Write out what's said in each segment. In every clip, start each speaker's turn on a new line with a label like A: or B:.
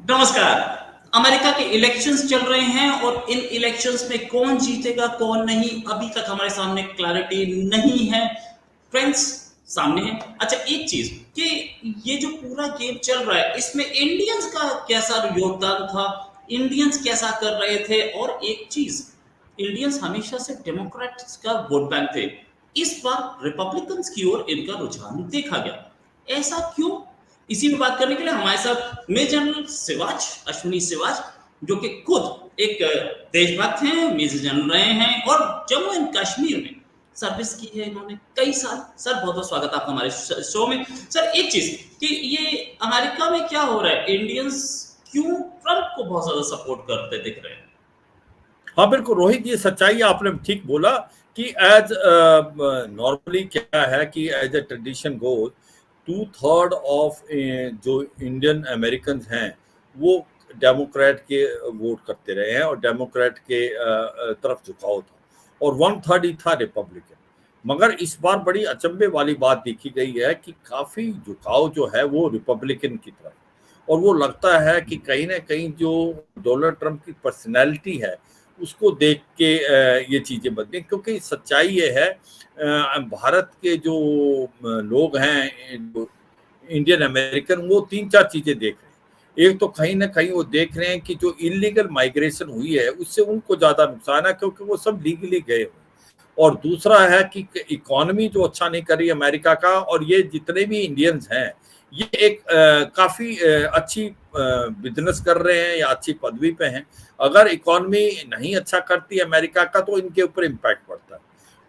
A: नमस्कार। अमेरिका के इलेक्शंस चल रहे हैं और इन इलेक्शंस में कौन जीतेगा कौन नहीं अभी तक हमारे सामने क्लैरिटी नहीं है। फ्रेंड्स, सामने है। अच्छा, एक चीज कि ये जो पूरा गेम चल रहा है इसमें इंडियंस का कैसा योगदान था, इंडियंस कैसा कर रहे थे। और एक चीज, इंडियंस हमेशा से डेमोक्रेट्स का वोट बैंक थे, इस बार रिपब्लिकन्स की ओर इनका रुझान देखा गया। ऐसा क्यों? इसी में बात करने के लिए हमारे साथ मेजर जनरल शिवाज, अश्विनी शिवाज, जो कि खुद एक देशभक्त हैं, मेजर जनरल रहे हैं और जम्मू एंड कश्मीर में सर्विस की है इन्होंने कई साल। सर, बहुत बहुत स्वागत आपका हमारे शो में। सर, एक चीज कि ये अमेरिका में क्या हो रहा है, इंडियंस क्यों ट्रंप को बहुत ज्यादा सपोर्ट करते दिख रहे हैं?
B: हाँ बिल्कुल रोहित, ये सच्चाई आपने ठीक बोला कि एज नॉर्मली क्या है कि as a tradition go 2/3 of जो इंडियन अमेरिकन हैं वो डेमोक्रेट के वोट करते रहे हैं और डेमोक्रेट के तरफ झुकाव था और 1/3 ही था रिपब्लिकन। मगर इस बार बड़ी अचंभे वाली बात देखी गई है कि काफी झुकाव जो है वो रिपब्लिकन की तरफ, और वो लगता है कि कहीं ना कहीं जो डोनाल्ड ट्रंप की पर्सनैलिटी है उसको देख के ये चीजें बदली, क्योंकि सच्चाई ये है भारत के जो लोग हैं जो इंडियन अमेरिकन, वो तीन चार चीजें देख रहे हैं। एक तो कहीं ना कहीं वो देख रहे हैं कि जो इलीगल माइग्रेशन हुई है उससे उनको ज्यादा नुकसान है क्योंकि वो सब लीगली गए हुए। और दूसरा है कि इकोनॉमी जो अच्छा नहीं कर रही अमेरिका का, और ये जितने भी इंडियंस हैं ये एक काफी अच्छी बिजनेस कर रहे हैं या अच्छी पदवी पे हैं। अगर इकोनॉमी नहीं अच्छा करती अमेरिका का तो इनके ऊपर इम्पैक्ट पड़ता है।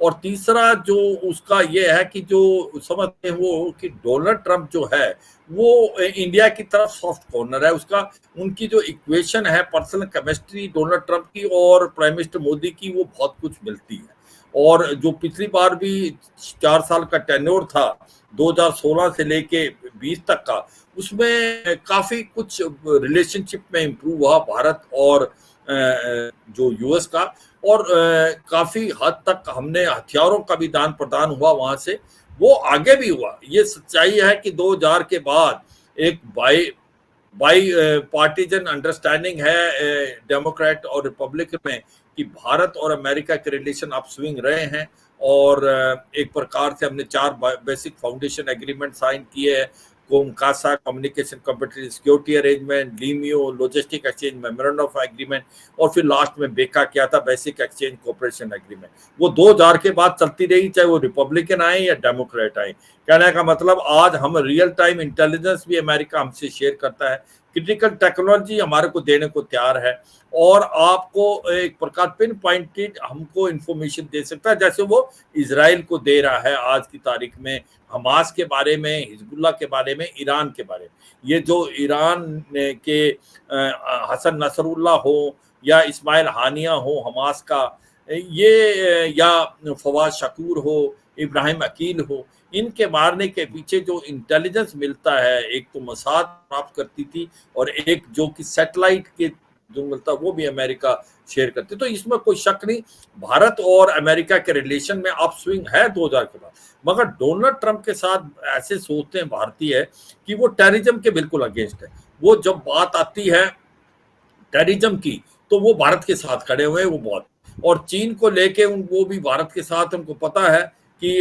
B: और तीसरा जो उसका ये है कि जो समझते हैं वो कि डोनाल्ड ट्रंप जो है वो इंडिया की तरफ सॉफ्ट कॉर्नर है उसका। उनकी जो इक्वेशन है पर्सनल केमिस्ट्री डोनाल्ड ट्रंप की और प्राइम मिनिस्टर मोदी की वो बहुत कुछ मिलती है। और जो पिछली बार भी 4 साल का टेन्योर था 2016 से लेके 20 तक का, उसमें काफी कुछ रिलेशनशिप में इम्प्रूव हुआ भारत और जो यूएस का। और काफी हद तक हमने हथियारों का भी दान प्रदान हुआ वहां से, वो आगे भी हुआ। ये सच्चाई है कि 2000 के बाद एक बाई बाई पार्टीजन अंडरस्टैंडिंग है डेमोक्रेट और रिपब्लिक में कि भारत और अमेरिका के रिलेशन अपस्विंग रहे हैं। और एक प्रकार से हमने 4 बेसिक फाउंडेशन एग्रीमेंट साइन किए हैं, COMCASA communication computer security arrangement, LEMOA logistic exchange memorandum of agreement, और फिर लास्ट में बेका किया था बेसिक एक्सचेंज कोऑपरेशन एग्रीमेंट। वो 2000 के बाद चलती रही, चाहे वो रिपब्लिकन आए या डेमोक्रेट आए। कहने का मतलब आज हम रियल टाइम इंटेलिजेंस भी अमेरिका हमसे शेयर करता है, क्रिटिकल टेक्नोलॉजी हमारे को देने को तैयार है, और आपको एक प्रकार पिन पॉइंटेड हमको इंफॉर्मेशन दे सकता है जैसे वो इजराइल को दे रहा है आज की तारीख में, हमास के बारे में, हिजबुल्ला के बारे में, ईरान के बारे में। ये जो ईरान के हसन नसरुल्ला हो या इस्माइल हानिया हो हमास का, ये या फवाद शकूर हो, इब्राहिम अकील हो, इनके मारने के पीछे जो इंटेलिजेंस मिलता है, एक तो मसाद प्राप्त करती थी और एक जो कि सैटेलाइट के जो मिलता वो भी अमेरिका शेयर करती। तो इसमें कोई शक नहीं, भारत और अमेरिका के रिलेशन में अपस्विंग है 2000 के बाद। मगर डोनाल्ड ट्रंप के साथ ऐसे सोचते हैं भारतीय कि वो टेररिज्म के बिल्कुल अगेंस्ट है। वो जब बात आती है टेररिज्म की तो वो भारत के साथ खड़े हुए हैं वो बहुत। और चीन को लेके वो भी भारत के साथ, उनको पता है कि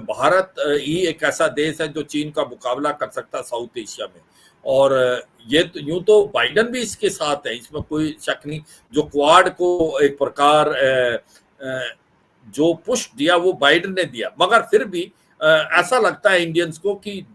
B: भारत ही एक ऐसा देश है जो चीन का मुकाबला कर सकता है साउथ एशिया में। और ये तो यूं तो बाइडन भी इसके साथ है, इसमें कोई शक नहीं। जो क्वाड को एक प्रकार जो पुश दिया वो बाइडन ने दिया, मगर फिर भी ऐसा लगता है इंडियंस को कि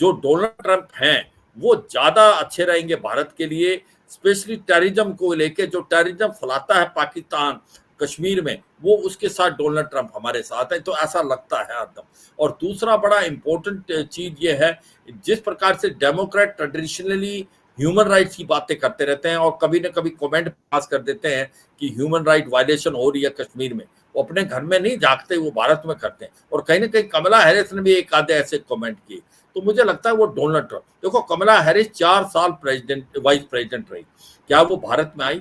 B: जो डोनाल्ड ट्रंप हैं वो ज्यादा अच्छे रहेंगे भारत के लिए, स्पेशली टेररिज्म को लेके। जो टेररिज्म फैलाता है पाकिस्तान कश्मीर में, वो उसके साथ डोनाल्ड ट्रंप हमारे साथ है, तो ऐसा लगता है एकदम। और दूसरा बड़ा इंपॉर्टेंट चीज ये है, जिस प्रकार से डेमोक्रेट ट्रेडिशनली ह्यूमन राइट्स की बातें करते रहते हैं और कभी ना कभी कमेंट पास कर देते हैं कि ह्यूमन राइट वायलेशन हो रही है कश्मीर में, वो अपने घर में नहीं झांकते, वो भारत में करते हैं। और कहीं ना कहीं कमला हैरिस ने भी एक आधे ऐसे कमेंट किए। तो मुझे लगता है वो डोनाल्ड ट्रंप, देखो कमला हैरिस 4 साल प्रेसिडेंट वाइस प्रेसिडेंट रही, क्या वो भारत में आई?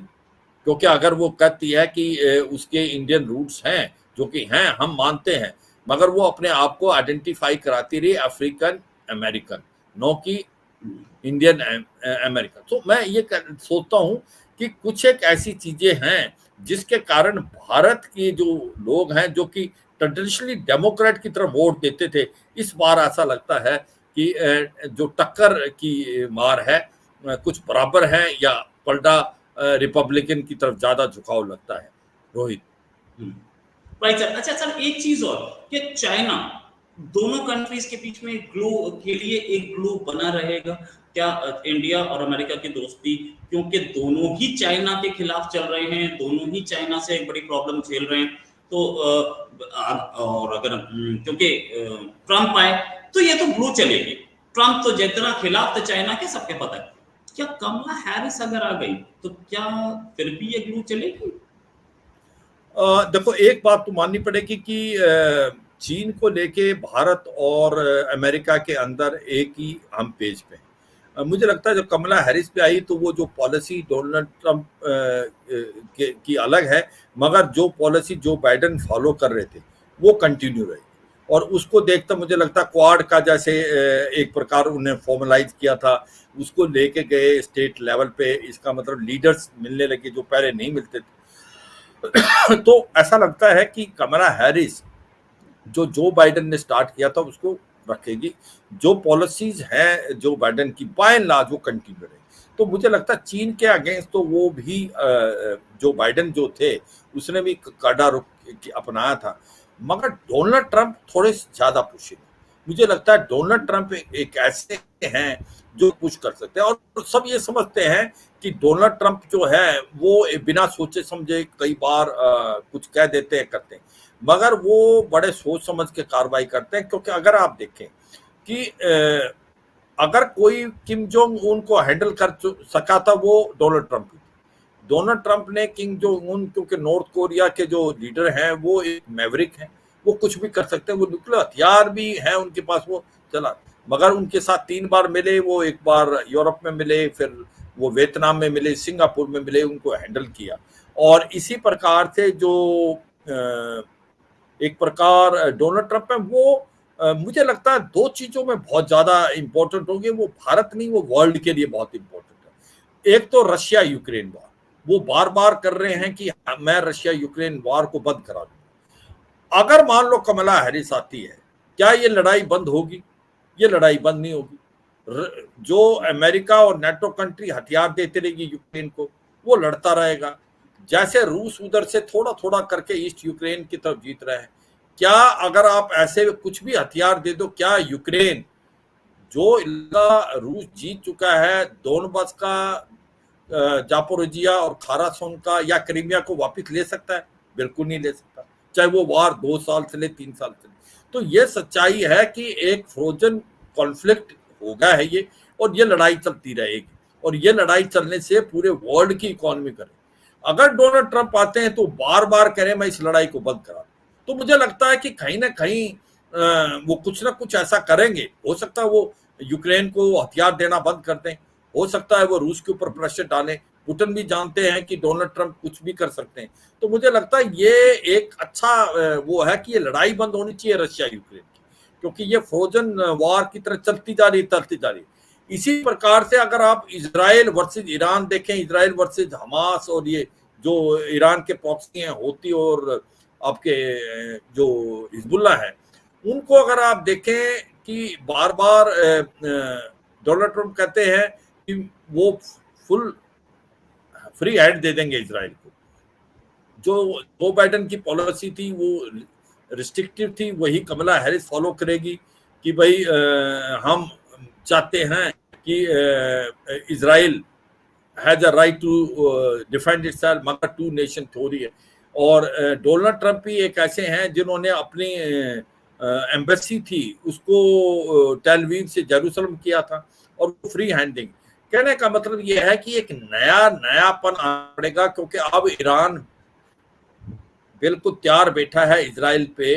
B: क्योंकि अगर वो कहती है कि उसके इंडियन रूट्स हैं, जो कि हैं हम मानते हैं, मगर वो अपने आप को आइडेंटिफाई कराती रही अफ्रीकन अमेरिकन, नो कि इंडियन अमेरिका। तो मैं ये सोचता हूँ कि कुछ एक ऐसी चीजें हैं जिसके कारण भारत के जो लोग हैं जो कि ट्रेडिशनली डेमोक्रेट की तरफ वोट देते थे, इस बार ऐसा लगता है कि जो टक्कर की मार है कुछ बराबर है या पलटा रिपब्लिकन की तरफ ज्यादा झुकाव लगता है। रोहित।
A: Right sir. अच्छा सर, एक चीज और कि चाइना, दोनों कंट्रीज के बीच में ग्लो के लिए एक ग्लो बना रहेगा क्या? इंडिया और अमेरिका की दोस्ती, क्योंकि दोनों ही चाइना के खिलाफ चल रहे हैं, दोनों ही चाइना से एक बड़ी प्रॉब्लम झेल रहे हैं, तो और अगर क्योंकि ट्रम्प आए तो ये तो ग्लो चलेगी। ट्रम्प तो जितना खिलाफ थे चाइना के, सबके पता है। क्या कमला हैरिस अगर आ गई तो क्या फिर भी ये ग्लो चलेगी?
B: देखो, एक बात तो माननी पड़ेगी कि चीन को लेके भारत और अमेरिका के अंदर एक ही हम पेज पे हैं। मुझे लगता है जब कमला हैरिस पे आई तो वो जो पॉलिसी डोनाल्ड ट्रंप की अलग है, मगर जो पॉलिसी जो बाइडेन फॉलो कर रहे थे वो कंटिन्यू रहेगी। और उसको देखता मुझे लगता है क्वाड का जैसे एक प्रकार उन्हें फॉर्मलाइज किया था, उसको लेके गए स्टेट लेवल पे। इसका मतलब लीडर्स मिलने लगे जो पहले नहीं मिलते थे। तो ऐसा लगता है कि कमला हैरिस जो जो बाइडेन ने स्टार्ट किया था उसको रखेगी। जो पॉलिसीज हैं जो बाइडेन की बाय एंड लार्ज वो कंटिन्यू रहेगी। तो मुझे लगता है चीन के अगेंस्ट तो वो भी जो बाइडेन जो थे उसने भी कड़ा रुख अपनाया था, मगर डोनाल्ड ट्रंप थोड़े ज्यादा पुशिंग। मुझे लगता है डोनाल्ड ट्रंप एक ऐसे हैं जो पुश कर सकते हैं, और सब ये समझते हैं कि डोनाल्ड ट्रंप जो है वो बिना सोचे समझे कई बार कुछ कह देते हैं, करते हैं, मगर वो बड़े सोच समझ के कार्रवाई करते हैं। क्योंकि अगर आप देखें कि अगर कोई किम जोंग उन को हैंडल कर सका था वो डोनाल्ड ट्रंप ही। डोनाल्ड ट्रंप ने किम जोंग उन, क्योंकि नॉर्थ कोरिया के जो लीडर हैं वो एक मैवरिक हैं, वो कुछ भी कर सकते हैं, वो न्यूक्लियर हथियार भी है उनके पास, वो चला। मगर उनके साथ 3 बार मिले वो, एक बार यूरोप में मिले, फिर वो वियतनाम में मिले, सिंगापुर में मिले, उनको हैंडल किया। और इसी प्रकार से जो एक प्रकार डोनाल्ड ट्रंप है वो मुझे लगता है 2 चीजों में बहुत ज्यादा इंपॉर्टेंट होंगे। वो भारत नहीं, वो वर्ल्ड के लिए बहुत इंपॉर्टेंट है। एक तो रशिया यूक्रेन वार, वो बार बार कर रहे हैं कि मैं रशिया यूक्रेन वार को बंद करा दूंगा। अगर मान लो कमला हैरिस आती है, क्या ये लड़ाई बंद होगी? ये लड़ाई बंद नहीं होगी। जो अमेरिका और नेटो कंट्री हथियार देते रहेगी यूक्रेन को, वो लड़ता रहेगा। जैसे रूस उधर से थोड़ा थोड़ा करके ईस्ट यूक्रेन की तरफ जीत रहे हैं, क्या अगर आप ऐसे कुछ भी हथियार दे दो, क्या यूक्रेन जो इलाका रूस जीत चुका है, दोनबास का, जापोरिजिया और खारासोन का या क्रीमिया को वापस ले सकता है? बिल्कुल नहीं ले सकता, चाहे वो वार 2 साल चले, 3 साल चले। तो ये सच्चाई है कि एक फ्रोजन कॉन्फ्लिक्ट होगा है ये, और ये लड़ाई चलती रहेगी, और ये लड़ाई चलने से पूरे वर्ल्ड की इकोनॉमी करे। अगर डोनाल्ड ट्रंप आते हैं तो बार बार करें मैं इस लड़ाई को बंद करा, तो मुझे लगता है कि कहीं ना कहीं वो कुछ ना कुछ ऐसा करेंगे। हो सकता है वो यूक्रेन को हथियार देना बंद कर दें, हो सकता है वो रूस के ऊपर प्रेशर डालें। पुतिन भी जानते हैं कि डोनाल्ड ट्रंप कुछ भी कर सकते हैं। तो मुझे लगता है ये एक अच्छा वो है कि ये लड़ाई बंद होनी चाहिए रशिया यूक्रेन की, क्योंकि ये फ्रोजन वार की तरह चलती जा रही। इसी प्रकार से अगर आप इजराइल वर्सेज ईरान देखें, इजराइल वर्सेज हमास, और ये जो ईरान के प्रॉक्सी हैं होती और आपके जो हिजबुल्ला है, उनको अगर आप देखें कि बार बार डोनाल्ड ट्रंप कहते हैं कि वो फुल फ्री हैंड दे देंगे इजराइल को। जो बाइडेन की पॉलिसी थी वो रिस्ट्रिक्टिव थी, वही कमला हैरिस फॉलो करेगी कि भाई हम चाहते हैं कि Israel has a right to defend itself, मगर 2 नेशन थ्योरी है। और डोनाल्ड ट्रंप भी एक ऐसे हैं जिन्होंने अपनी एम्बेसी थी उसको टेलवीव से जेरूसलम किया था, और वो फ्री हैंडिंग। कहने का मतलब ये है कि एक नयापन आना पड़ेगा, क्योंकि अब ईरान बिल्कुल तैयार बैठा है इजराइल पे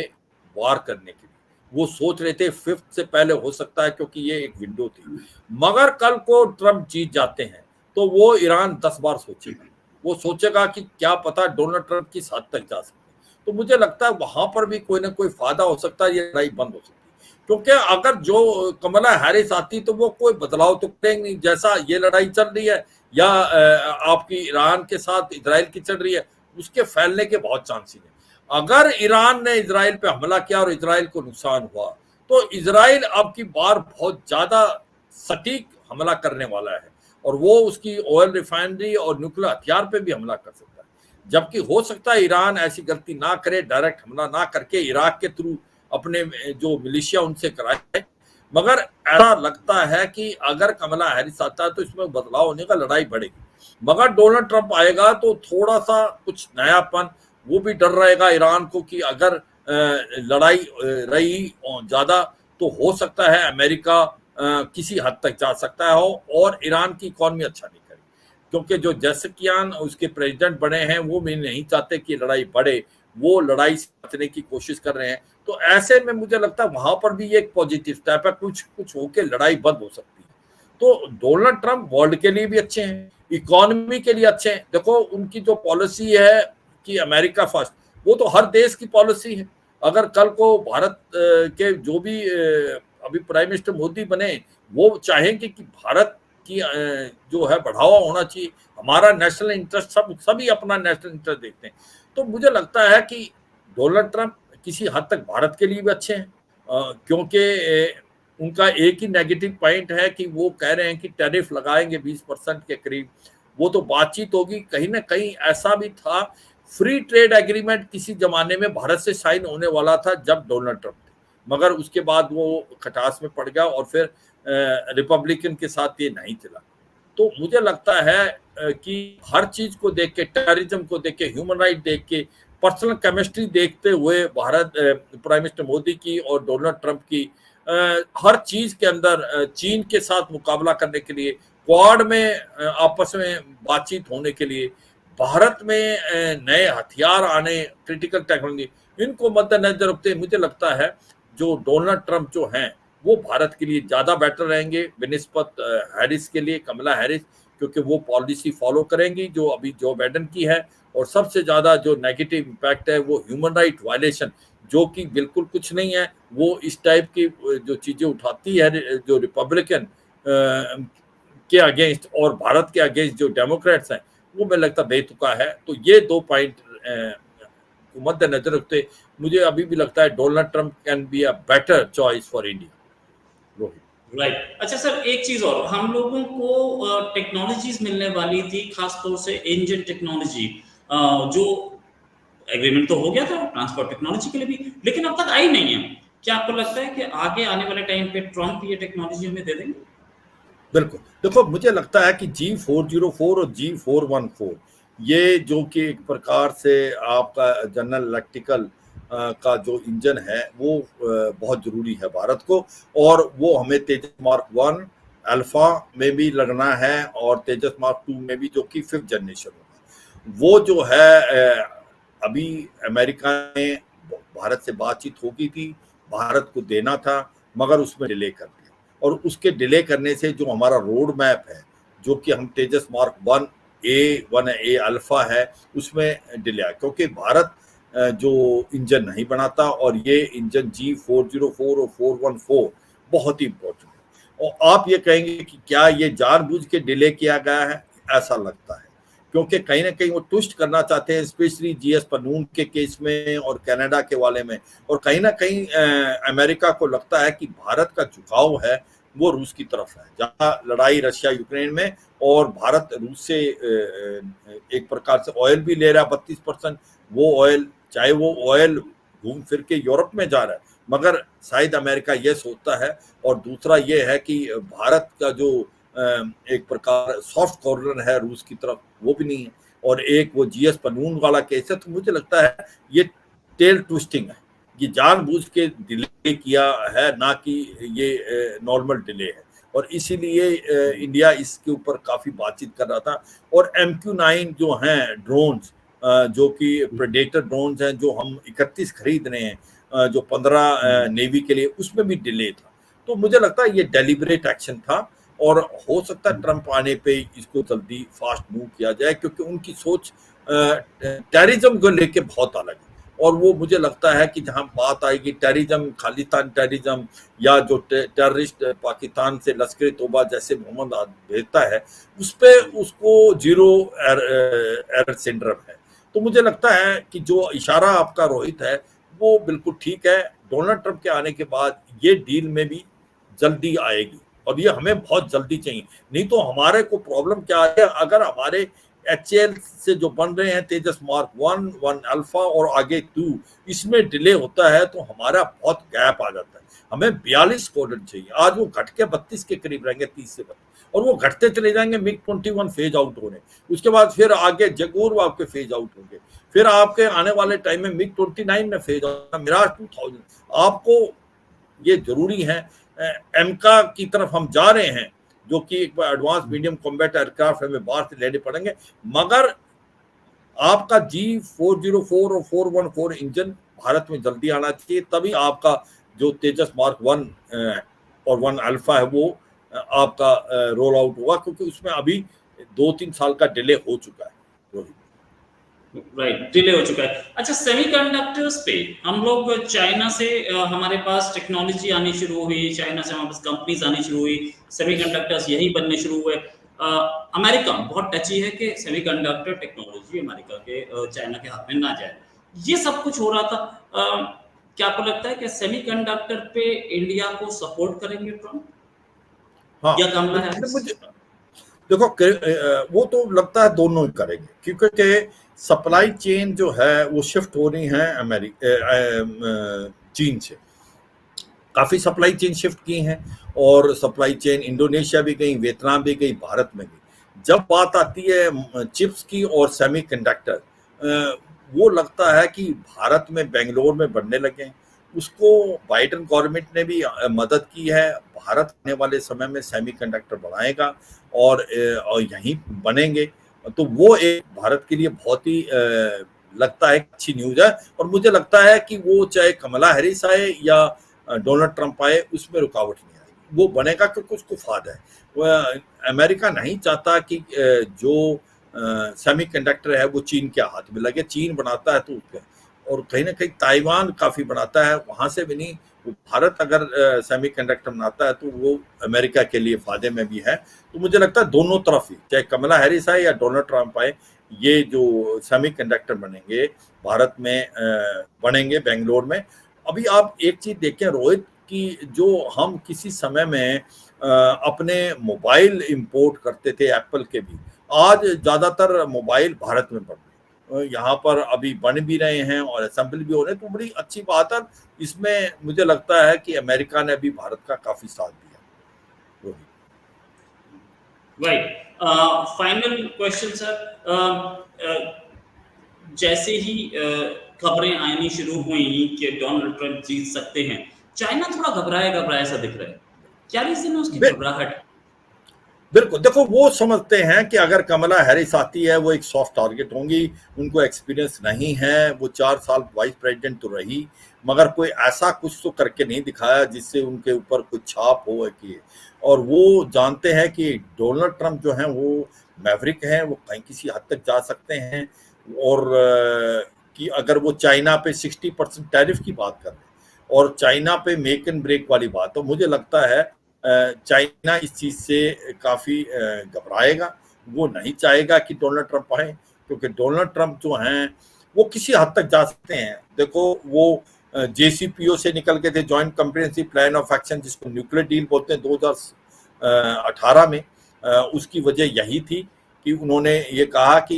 B: वार करने के लिए। वो सोच रहे थे 5th से पहले हो सकता है, क्योंकि ये एक विंडो थी। मगर कल को ट्रंप जीत जाते हैं तो वो ईरान 10 बार सोचेगा। वो सोचेगा कि क्या पता डोनाल्ड ट्रंप किस हद तक जा सकते हैं। तो मुझे लगता है वहां पर भी कोई ना कोई फायदा हो सकता है, ये लड़ाई बंद हो सकती है। क्योंकि अगर जो कमला हैरिस आती तो वो कोई बदलाव तो करेंगे नहीं, जैसा ये लड़ाई चल रही है या आपकी ईरान के साथ इजराइल की चल रही है, उसके फैलने के बहुत चांसेस हैं। अगर ईरान ने इजराइल पे हमला किया और इजराइल को नुकसान हुआ तो इजराइल अब की बार बहुत ज्यादा सटीक हमला करने वाला है, और वो उसकी ऑयल रिफाइनरी और न्यूक्लियर हथियार पे भी हमला कर सकता है। जबकि हो सकता है ईरान ऐसी गलती ना करे, डायरेक्ट हमला ना करके इराक के थ्रू अपने जो मिलिशिया उनसे कराए। मगर ऐसा लगता है कि अगर कमला हैरिस आता है तो इसमें बदलाव होने का, लड़ाई बढ़ेगी। मगर डोनाल्ड ट्रंप आएगा तो थोड़ा सा कुछ नयापन, वो भी डर रहेगा ईरान को कि अगर लड़ाई रही ज्यादा तो हो सकता है अमेरिका किसी हद तक जा सकता है और ईरान की इकॉनमी अच्छा नहीं करेगी, क्योंकि जो जैसकियान उसके प्रेसिडेंट बने हैं वो भी नहीं चाहते कि लड़ाई बढ़े, वो लड़ाई से बचने की कोशिश कर रहे हैं। तो ऐसे में मुझे लगता है वहां पर भी एक पॉजिटिव स्टेप है, कुछ कुछ होके लड़ाई बंद हो सकती है। तो डोनाल्ड ट्रंप वर्ल्ड के लिए भी अच्छे हैं, इकोनॉमी के लिए अच्छे हैं। देखो उनकी जो पॉलिसी है कि अमेरिका फर्स्ट, वो तो हर देश की पॉलिसी है। अगर कल को भारत के जो भी अभी प्राइम मिनिस्टर मोदी बने, वो चाहेंगे कि भारत की जो है बढ़ावा होना चाहिए, हमारा नेशनल इंटरेस्ट, सभी अपना नेशनल इंटरेस्ट देखते हैं। तो मुझे लगता है कि डोनाल्ड ट्रंप किसी हद तक भारत के लिए भी अच्छे हैं, क्योंकि उनका एक ही नेगेटिव पॉइंट है कि वो कह रहे हैं कि टैरिफ लगाएंगे 20% के करीब। वो तो बातचीत होगी, कहीं ना कहीं ऐसा भी था, फ्री ट्रेड एग्रीमेंट किसी जमाने में भारत से साइन होने वाला था जब डोनाल्ड ट्रंप थे, मगर उसके बाद वो खटास में पड़ गया और फिर रिपब्लिकन के साथ ये नहीं चला। तो मुझे लगता है कि हर चीज को देख के, टेररिज्म को देख के, ह्यूमन राइट देख के, पर्सनल केमिस्ट्री देखते हुए भारत प्राइम मिनिस्टर मोदी की और डोनाल्ड ट्रंप की हर चीज के अंदर चीन के साथ मुकाबला करने के लिए, क्वाड में आपस में बातचीत होने के लिए, भारत में नए हथियार आने, क्रिटिकल टेक्नोलॉजी, इनको मद्देनजर रखते मुझे लगता है जो डोनाल्ड ट्रंप जो हैं वो भारत के लिए ज्यादा बेटर रहेंगे बनिस्बत हैरिस के लिए, कमला हैरिस, क्योंकि वो पॉलिसी फॉलो करेंगी जो अभी जो बाइडेन की है। और सबसे ज्यादा जो नेगेटिव इम्पैक्ट है वो ह्यूमन राइट वायलेशन, जो कि बिल्कुल कुछ नहीं है। वो इस टाइप की जो चीजें उठाती है जो रिपब्लिकन के अगेंस्ट और भारत के अगेंस्ट जो डेमोक्रेट्स हैं, वो मुझे लगता बेतुका है। तो ये दो पॉइंट को मद्देनजर रखते मुझे अभी भी लगता है Donald Trump can be a better choice for India.
A: Right. अच्छा सर, एक चीज और, हम लोगों को टेक्नोलॉजीज मिलने वाली थी, खासतौर से इंजन टेक्नोलॉजी, जो एग्रीमेंट तो हो गया था ट्रांसपोर्ट टेक्नोलॉजी के लिए भी, लेकिन अब तक आई नहीं है। क्या आपको लगता है कि आगे आने वाले टाइम पे ट्रंप ये टेक्नोलॉजी हमें दे देंगे?
B: बिल्कुल, देखो मुझे लगता है कि G404 और G414 ये जो कि एक प्रकार से आपका जनरल इलेक्ट्रिकल का जो इंजन है वो बहुत जरूरी है भारत को, और वो हमें तेजस मार्क 1 अल्फा में भी लगना है और तेजस मार्क 2 में भी, जो कि 5th जनरेशन होगा। वो जो है अभी अमेरिका ने भारत से बातचीत होगी थी, भारत को देना था, मगर उसमें डिले कर दिया, और उसके डिले करने से जो हमारा रोड मैप है, जो कि हम तेजस मार्क 1A अल्फा है, उसमें डिले आया, क्योंकि भारत जो इंजन नहीं बनाता, और ये इंजन G404 और 414 बहुत ही इंपॉर्टेंट है। और आप ये कहेंगे कि क्या ये जानबूझ के डिले किया गया है? ऐसा लगता है, क्योंकि कहीं ना कहीं वो ट्विस्ट करना चाहते हैं, स्पेशली जीएस पनून के केस में और कनाडा के वाले में। और कहीं ना कहीं अमेरिका को लगता है कि भारत का झुकाव है वो रूस की तरफ है, जहां लड़ाई रशिया यूक्रेन में, और भारत रूस से एक प्रकार से ऑयल भी ले रहा है 32%। वो ऑयल, चाहे वो ऑयल घूम फिर के यूरोप में जा रहा है, मगर शायद अमेरिका ये सोचता है। और दूसरा ये है कि भारत का जो एक प्रकार सॉफ्ट कॉर्नर है रूस की तरफ, वो भी नहीं है। और एक वो जीएस पनून वाला केस है, तो मुझे लगता है ये टेल ट्विस्टिंग है, ये जानबूझ के डिले किया है, ना कि ये नॉर्मल डिले है। और इसीलिए इंडिया इसके ऊपर काफी बातचीत कर रहा था। और MQ-9 जो हैं ड्रोन्स, जो कि प्रेडेटर ड्रोन्स हैं, जो हम 31 खरीद रहे हैं, जो 15 नेवी के लिए, उसमें भी डिले था। तो मुझे लगता है ये डेलिबरेट एक्शन था, और हो सकता है ट्रंप आने पे इसको जल्दी फास्ट मूव किया जाए, क्योंकि उनकी सोच टेररिज्म को लेके बहुत अलग है। और वो मुझे लगता है कि जहां बात आएगी टेररिज्म, खालिस्तान टेररिज्म या जो टेररिस्ट पाकिस्तान से लश्कर तोबा जैसे मोहम्मद भेजता है, उस पे उसको जीरो एरर सिंड्रोम है। तो मुझे लगता है कि जो इशारा आपका रोहित है वो बिल्कुल ठीक है। डोनाल्ड ट्रंप के आने के बाद ये डील में भी जल्दी आएगी और ये हमें बहुत जल्दी चाहिए, नहीं तो हमारे को प्रॉब्लम क्या है, अगर हमारे HAL से जो बन रहे हैं तेजस मार्क 1, 1 अल्फा और आगे 2, इसमें डिले होता है तो हमारा बहुत गैप आ जाता है। हमें 42 स्क्वाड्रन चाहिए, आज वो घट के 32 के करीब रहेंगे, 30 से 32, और वो घटते चले जाएंगे। MiG-21 फेज आउट होने, उसके बाद फिर आगे जगूर आपके फेज आउट होंगे, फिर आपके आने वाले टाइम में MiG-29 में फेज आउट, मिराज 2000। आपको ये जरूरी है, एमका की तरफ हम जा रहे हैं जो कि एक एडवांस मीडियम कॉम्बैट एयरक्राफ्ट हमें बाहर से लेने पड़ेंगे, मगर आपका G404 और 414 इंजन भारत में जल्दी आना चाहिए, तभी आपका जो तेजस मार्क 1 और 1 अल्फा है वो आपका रोल आउट होगा, क्योंकि उसमें अभी 2-3 साल का डिले हो चुका है रोहित।
A: राइट, डिले हो चुका है। अच्छा, सेमीकंडक्टर्स पे हम लोग चाइना से हमारे पास टेक्नोलॉजी आनी शुरू हुई, चाइना से हमारे पास कंपनीज आनी शुरू हुई, सेमीकंडक्टर्स यहीं बनने शुरू हुए। अमेरिका बहुत टची है कि सेमीकंडक्टर टेक्नोलॉजी अमेरिका के चाइना के हाथ में ना जाए। ये सब कुछ हो रहा था। क्या आपको लगता है कि सेमीकंडक्टर पे इंडिया को सपोर्ट करेंगे ट्रम्प
B: हाँ,
A: या कमला हैरिस?
B: मुझे देखो वो तो लगता है दोनों ही करेंगे, क्योंकि सप्लाई चेन जो है वो शिफ्ट हो रही है चीन से। काफी सप्लाई चेन शिफ्ट की हैं और सप्लाई चेन इंडोनेशिया भी गई, वियतनाम भी गई, भारत में गई। जब बात आती है चिप्स की और सेमीकंडक्टर, वो लगता है कि भारत में बेंगलोर में बनने लगे हैं। उसको बाइडेन गवर्नमेंट ने भी मदद की है। भारत आने वाले समय में सेमीकंडक्टर बनाएगा और यहीं बनेंगे, तो वो एक भारत के लिए बहुत ही लगता है अच्छी न्यूज है। और मुझे लगता है कि वो चाहे कमला हैरिस आए या डोनाल्ड ट्रंप आए, उसमें रुकावट नहीं आएगी, वो बनेगा क्योंकि उसको फायदा है। अमेरिका नहीं चाहता कि जो सेमीकंडक्टर है वो चीन के हाथ में लगे। चीन बनाता है तो उसका, और कहीं ना कहीं ताइवान काफी बनाता है, वहां से भी नहीं। भारत अगर सेमीकंडक्टर बनाता है तो वो अमेरिका के लिए फायदे में भी है। तो मुझे लगता है दोनों तरफ ही, चाहे कमला हैरिस आए या डोनाल्ड ट्रंप आए, ये जो सेमीकंडक्टर बनेंगे भारत में बनेंगे बेंगलोर में। अभी आप एक चीज देखें रोहित, कि जो हम किसी समय में अपने मोबाइल इंपोर्ट करते थे एप्पल के भी, आज ज्यादातर मोबाइल भारत में बन रहे हैं, यहाँ पर अभी बन भी रहे हैं और असेंबल भी हो रहे हैं, तो बड़ी अच्छी बात है। इसमें मुझे लगता है कि अमेरिका ने भी भारत का काफी साथ दिया।
A: Right, final question sir. जैसे ही खबरें आनी शुरू हुई कि डोनाल्ड ट्रंप जीत सकते हैं, चाइना थोड़ा घबराया घबराया सा दिख रहा है। क्या रीजन है उसकी घबराहट?
B: बिल्कुल, देखो वो समझते हैं कि अगर कमला हैरिस आती है वो एक सॉफ्ट टारगेट होंगी, उनको एक्सपीरियंस नहीं है, वो 4 साल वाइस प्रेसिडेंट तो रही, मगर कोई ऐसा कुछ तो करके नहीं दिखाया जिससे उनके ऊपर कुछ छाप हो कि, और वो जानते हैं कि डोनाल्ड ट्रंप जो हैं वो मैवरिक हैं, वो कहीं किसी हद तक जा सकते हैं। और कि अगर वो चाइना पे 60% टैरिफ की बात कर रहे हैं और चाइना पे मेक एंड ब्रेक वाली बात, तो मुझे लगता है चाइना इस चीज से काफी घबराएगा। वो नहीं चाहेगा कि डोनाल्ड ट्रंप आए, क्योंकि डोनाल्ड ट्रंप जो हैं वो किसी हद तक जा सकते हैं। देखो वो JCPO से निकल के थे, joint comprehensive plan of action, जिसको न्यूक्लियर डील बोलते हैं, 2018 में। उसकी वजह यही थी कि उन्होंने ये कहा कि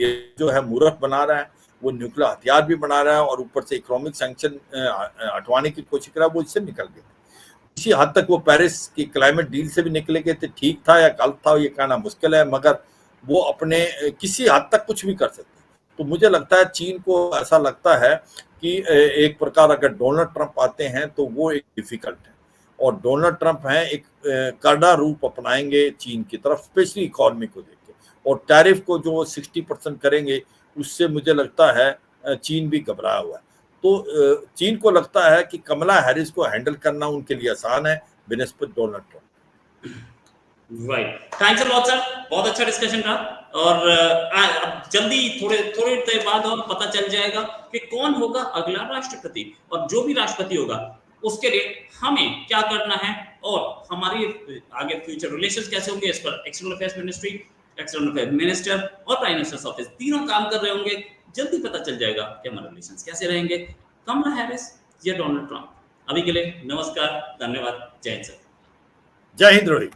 B: ये जो है मूर्ख बना रहा है, वो न्यूक्लियर हथियार भी बना रहा है और ऊपर से इकोनॉमिक सैंक्शन हटवाने की कोशिश कर रहा है, वो इससे निकल गए। इसी हद तक वो पेरिस की क्लाइमेट डील से भी निकले गए थे। ठीक था या गलत था ये कहना मुश्किल है, मगर वो अपने किसी हद तक कुछ भी कर सकते हैं। तो मुझे लगता है चीन को ऐसा लगता है कि एक प्रकार अगर डोनाल्ड ट्रंप आते हैं तो वो एक डिफिकल्ट है, और डोनाल्ड ट्रंप हैं एक कड़ा रूप अपनाएंगे चीन की तरफ, स्पेशली इकोनॉमी को देख के, और टैरिफ को जो 60% करेंगे, उससे मुझे लगता है चीन भी घबराया हुआ है। तो चीन को लगता है कि कमला हैरिस को हैंडल करना उनके लिए आसान है बिनस्बत Donald Trump.
A: Right, thanks a lot sir, बहुत अच्छा डिस्कशन रहा। और अब जल्दी थोड़े थोड़ी देर बाद और पता चल जाएगा कि कौन होगा अगला राष्ट्रपति, और जो भी राष्ट्रपति होगा उसके लिए हमें क्या करना है, और हमारी आगे फ्यूचर रिलेशंस कैसे होंगे इस पर external affairs ministry, external affair minister और प्राइम मिनिस्टर्स ऑफिस तीनों काम कर रहे होंगे। जल्दी पता चल जाएगा कि हमारे रिलेशंस कैसे रहेंगे, कमला हैरिस या डोनाल्ड ट्रंप। अभी के लिए नमस्कार, धन्यवाद, जय हिंद सर।
B: जय हिंद रोहित।